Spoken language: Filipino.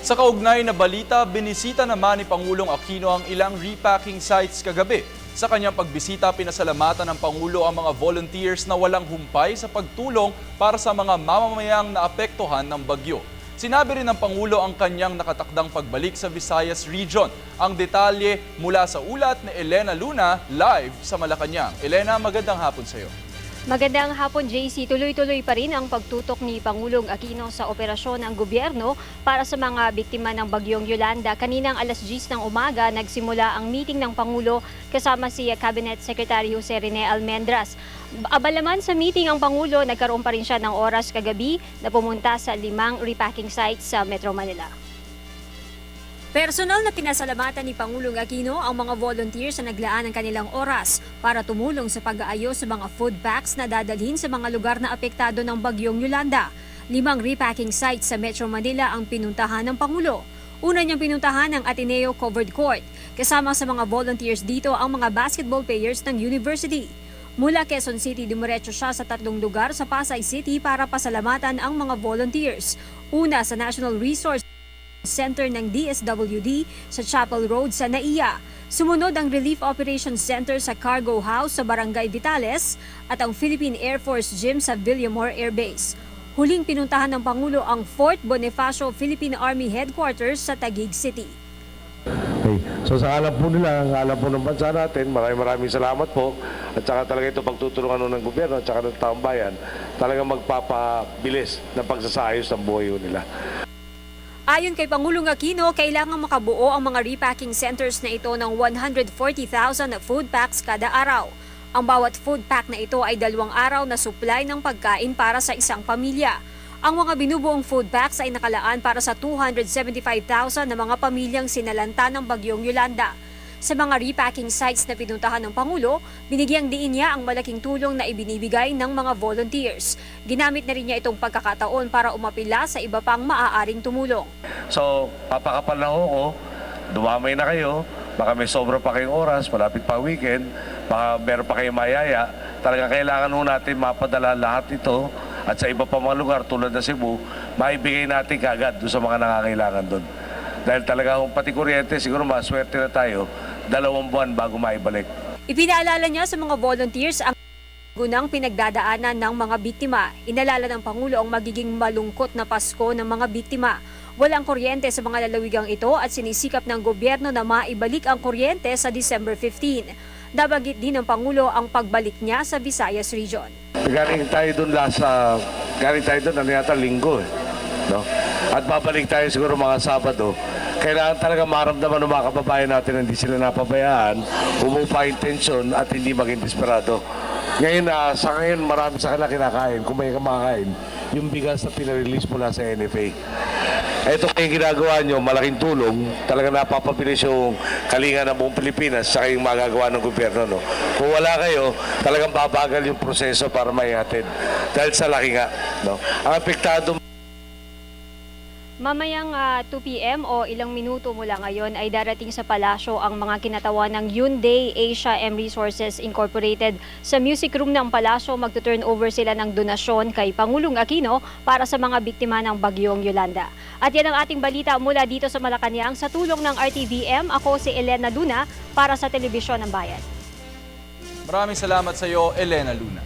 Sa kaugnay na balita, binisita naman ni Pangulong Aquino ang ilang repacking sites kagabi. Sa kanyang pagbisita, pinasalamatan ng Pangulo ang mga volunteers na walang humpay sa pagtulong para sa mga mamamayang naapektuhan ng bagyo. Sinabi rin ng Pangulo ang kanyang nakatakdang pagbalik sa Visayas Region. Ang detalye mula sa ulat ni Elena Luna live sa Malacanang. Elena, magandang hapon sa iyo. Magandang hapon, JC. Tuloy-tuloy pa rin ang pagtutok ni Pangulong Aquino sa operasyon ng gobyerno para sa mga biktima ng bagyong Yolanda. Kaninang alas 10 ng umaga, nagsimula ang meeting ng Pangulo kasama si Cabinet Secretary Jose Rene Almendras. Abalaman sa meeting ang Pangulo, nagkaroon pa rin siya ng oras kagabi na pumunta sa 5 repacking sites sa Metro Manila. Personal na pinasalamatan ni Pangulong Aquino ang mga volunteers na naglaan ng kanilang oras para tumulong sa pag-aayos sa mga food packs na dadalhin sa mga lugar na apektado ng bagyong Yolanda. 5 repacking sites sa Metro Manila ang pinuntahan ng Pangulo. Una niyang pinuntahan ang Ateneo Covered Court. Kasama sa mga volunteers dito ang mga basketball players ng university. Mula Quezon City, dumiretso siya sa 3 lugar sa Pasay City para pasalamatan ang mga volunteers. Una sa National Resource Center ng DSWD sa Chapel Road sa Naiya. Sumunod ang Relief Operations Center sa Cargo House sa Barangay Vitales at ang Philippine Air Force Gym sa Villamor Air Base. Huling pinuntahan ng Pangulo ang Fort Bonifacio Philippine Army Headquarters sa Taguig City. Okay. So sa alam po nila, ang alam po ng bansa natin, maraming salamat po. At saka talaga ito pagtutulungan ng gobyerno at saka ng taong bayan, talagang magpapabilis ng pagsasayos ng buhay nila. Ayon kay Pangulong Aquino, kailangang makabuo ang mga repacking centers na ito ng 140,000 food packs kada araw. Ang bawat food pack na ito ay 2 araw na supply ng pagkain para sa isang pamilya. Ang mga binubuong food packs ay nakalaan para sa 275,000 na mga pamilyang sinalanta ng bagyong Yolanda. Sa mga repacking sites na pinuntahan ng Pangulo, binigyang diin niya ang malaking tulong na ibinibigay ng mga volunteers. Ginamit na rin niya itong pagkakataon para umapila sa iba pang maaaring tumulong. So, papakapal na ako, dumamay na kayo, baka may sobra pa kayong oras, malapit pa weekend, baka meron pa kayong mayaya. Talagang kailangan ho natin mapadala lahat ito at sa iba pa mga lugar tulad ng Cebu, maibigay natin kagad doon sa mga nangangailangan doon. Dahil talaga kung pati kuryente, siguro maswerte na tayo, 2 buwan bago maibalik. Ipinaalala niya sa mga volunteers ang gunang pinagdadaanan ng mga biktima. Inalala ng Pangulo ang magiging malungkot na Pasko ng mga biktima. Walang kuryente sa mga lalawigang ito at sinisikap ng gobyerno na maibalik ang kuryente sa December 15. Nabanggit din ng Pangulo ang pagbalik niya sa Visayas Region. Galing tayo doon ano yata linggo no? At babalik tayo siguro mga Sabado. Kailangan talaga maramdaman ng mga kababayan natin na hindi sila napabayaan, umupa yung tensyon at hindi maging desperado. Ngayon, sa ngayon marami sa kanila kinakain, kung may kumakain, yung bigas na pinarelease mula sa NFA. Ito kayong ginagawa nyo, malaking tulong, talaga napapabilis yung kalinga ng buong Pilipinas sa kayong magagawa ng gobyerno. No? Kung wala kayo, talagang babagal yung proseso para maihatid. Dahil sa laki nga. No? Ang apektado Mamayang 2 p.m. o ilang minuto mula ngayon ay darating sa palasyo ang mga kinatawan ng Hyundai Asia M Resources Incorporated. Sa music room ng palasyo, magto-turn over sila ng donasyon kay Pangulong Aquino para sa mga biktima ng bagyong Yolanda. At yan ang ating balita mula dito sa Malacanang. Sa tulong ng RTVM, ako si Elena Luna para sa Telebisyon ng Bayan. Maraming salamat sa iyo, Elena Luna.